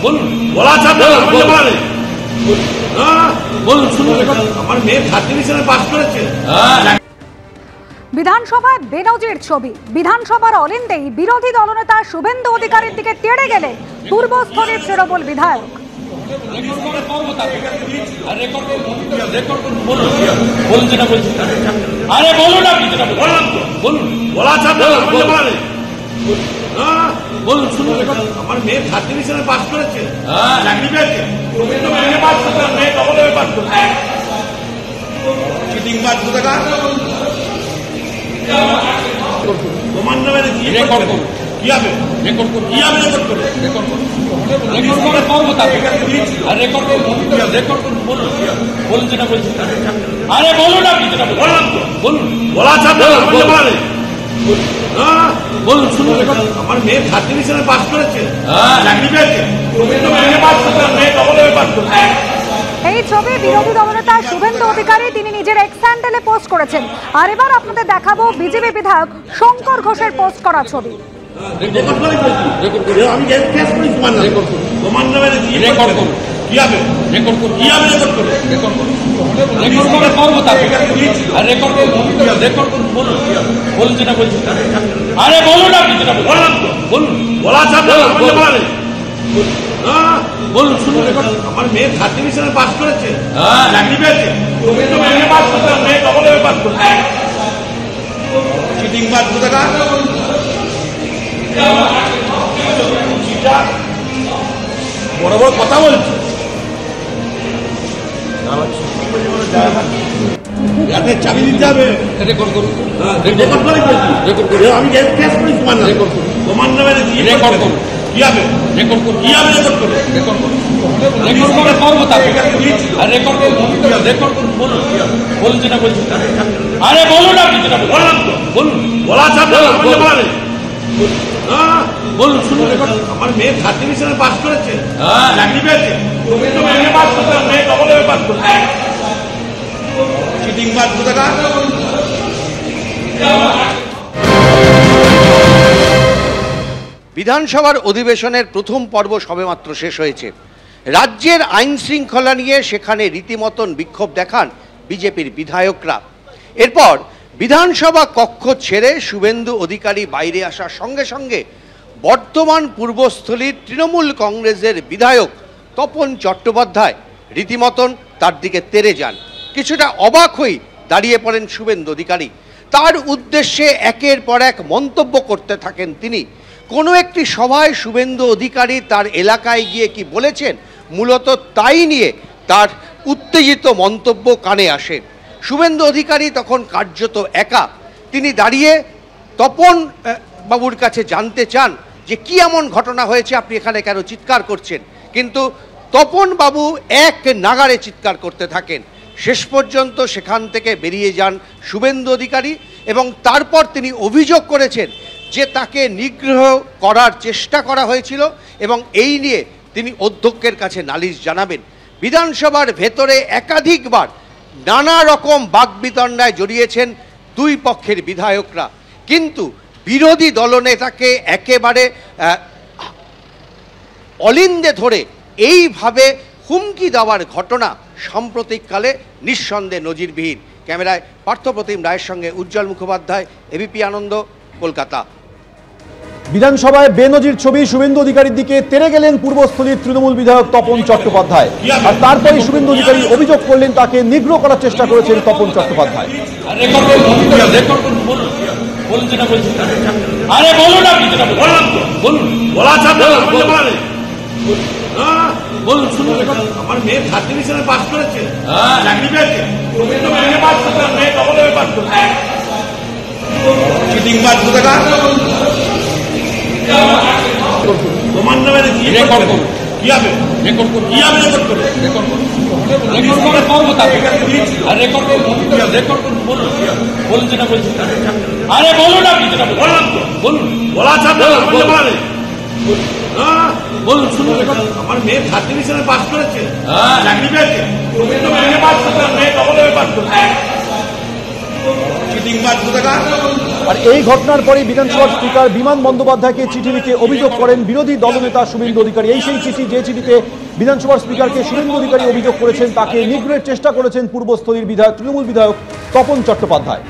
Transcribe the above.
বলুন বলা যাবে বলুন শুনুন আমার মেয়ে ছাত্রী হিসেবে পাস করেছে। বিধানসভায় বেনজির ছবি। বিধানসভার অলিন্দেই বিরোধী দলনেতা শুভেন্দু অধিকারীর দিকে তেড়ে গেলেন পূর্বস্থলীর তৃণমূল বিধায়ক। বলুন শুনুন আমার মেয়ে ছাত্রী হিসেবে পাস করেছে। তোমার নামে রেকর্ড করুন কি হবে রেকর্ড করুন কি হবে রেকর্ড করুন রেকর্ড করুন রেকর্ড করুন রেকর্ড করুন বলুন বলুন যেটা বলছি আরে বলুন আপনি যেটা বললাম তো বলুন বলা যাবে বলুন শুনুন আমার মেয়ে ছাত্রী হিসেবে পাস করেছে। এই ছবি বিরোধী দলনেতা শুভেন্দু অধিকারী তিনি নিজের এক্স হ্যান্ডেলে পোস্ট করেছেন। আর এবার আপনাদের দেখাবো বিজেপি বিধায়ক শঙ্কর ঘোষের পোস্ট করা ছবি। বলুন যেটা বলছি আরে বলুন আপনি যেটা বললাম তো বলুন বলা যাবে বলুন শুনুন আমার মেয়ে ছাত্রী হিসেবে পাস করেছে। বড় বড় কথা বলছে চাবি দিতে হবে রেকর্ড করুন আমি তোমার নামে রেকর্ড করুন কি হবে রেকর্ড করুন কি হবে রেকর্ড করুন রেকর্ড করুন রেকর্ড করুন বলুন বলুন যেটা বলছি আরে বলুন আপনি যেটা বললাম তো বলুন বলা যাবে বলুন শুনুন আমার মেয়ে ছাত্রী হিসেবে পাস করেছে। বিধানসভার অধিবেশনের প্রথম পর্ব সবেমাত্র শেষ হয়েছে। রাজ্যের আইন শৃঙ্খলা নিয়ে সেখানে রীতিমতন বিক্ষোভ দেখান বিজেপির বিধায়করা। এরপর বিধানসভা কক্ষ ছেড়ে শুভেন্দু অধিকারী বাইরে আসার সঙ্গে সঙ্গে বর্তমান পূর্বস্থলীর তৃণমূল কংগ্রেসের বিধায়ক তপন চট্টোপাধ্যায় রীতিমতন তার দিকে তেড়ে যান। কিছুটা অবাক হয়ে দাঁড়িয়ে পড়েন শুভেন্দু অধিকারী। তার উদ্দেশ্যে একের পর এক মন্তব্য করতে থাকেন তিনি। কোনো একটি সভায় শুভেন্দু অধিকারী তার এলাকায় গিয়ে কি বলেছেন, মূলত তাই নিয়ে তার উত্তেজিত মন্তব্য কানে আসে। শুভেন্দু অধিকারী তখন কার্যত একা। তিনি দাঁড়িয়ে তপন বাবুর কাছে জানতে চান যে কি এমন ঘটনা হয়েছে, আপনি এখানে কেন চিৎকার করছেন। কিন্তু তপন বাবু এক নাগাড়ে চিৎকার করতে থাকেন। শেষ পর্যন্ত সেখান থেকে বেরিয়ে যান শুভেন্দু অধিকারী এবং তারপর তিনি অভিযোগ করেছেন যে তাকে নিগ্রহ করার চেষ্টা করা হয়েছিল এবং এই নিয়ে তিনি অধ্যক্ষের কাছে নালিশ জানাবেন। বিধানসভার ভেতরে একাধিকবার নানা রকম বাকবিতণ্ডায় জড়িয়েছেন দুই পক্ষের বিধায়করা, কিন্তু বিরোধী দলনেতাকে একেবারে অলিন্দে ধরে এইভাবে হুমকি দেওয়ার ঘটনা সাম্প্রতিককালে নিঃসন্দেহে নজিরবিহীন। ক্যামেরায় পার্থপ্রতিম রায়ের সঙ্গে উজ্জ্বল মুখোপাধ্যায়, এবিপি আনন্দ, কলকাতা। বিধানসভায় বেনজির ছবি। শুভেন্দু অধিকারীর দিকে তেড়ে গেলেন পূর্বস্থলীর তৃণমূল বিধায়ক তপন চট্টোপাধ্যায়। আর তারপরে শুভেন্দু অধিকারী অভিযোগ করলেন তাকে নিগ্রহ করার চেষ্টা করেছেন তপন চট্টোপাধ্যায়। বলুন শুনুন আমার মেয়ে ছাত্রী হিসেবে পাস করেছে। তোমার নামে রেকর্ড করুন কি হবে রেকর্ড করুন কি হবে রেকর্ড করুন রেকর্ড করুন রেকর্ড করুন বলুন বলুন যেটা বলছি আরে বলুন আপনি যেটা বললাম তো বলুন বলা যাবে বলুন শুনুন আমার মেয়ে ছাত্রী হিসেবে পাস করেছে। আর এই ঘটনার পরেই বিধানসভার স্পিকার বিমান বন্দ্যোপাধ্যায়কে চিঠি লিখে অভিযোগ করেন বিরোধী দলনেতা শুভেন্দু অধিকারী। এই সেই চিঠি, যে চিঠিতে বিধানসভার স্পিকারকে শুভেন্দু অধিকারী অভিযোগ করেছেন তাকে নিগ্রহের চেষ্টা করেছেন পূর্বস্থলীর তৃণমূল বিধায়ক তপন চট্টোপাধ্যায়।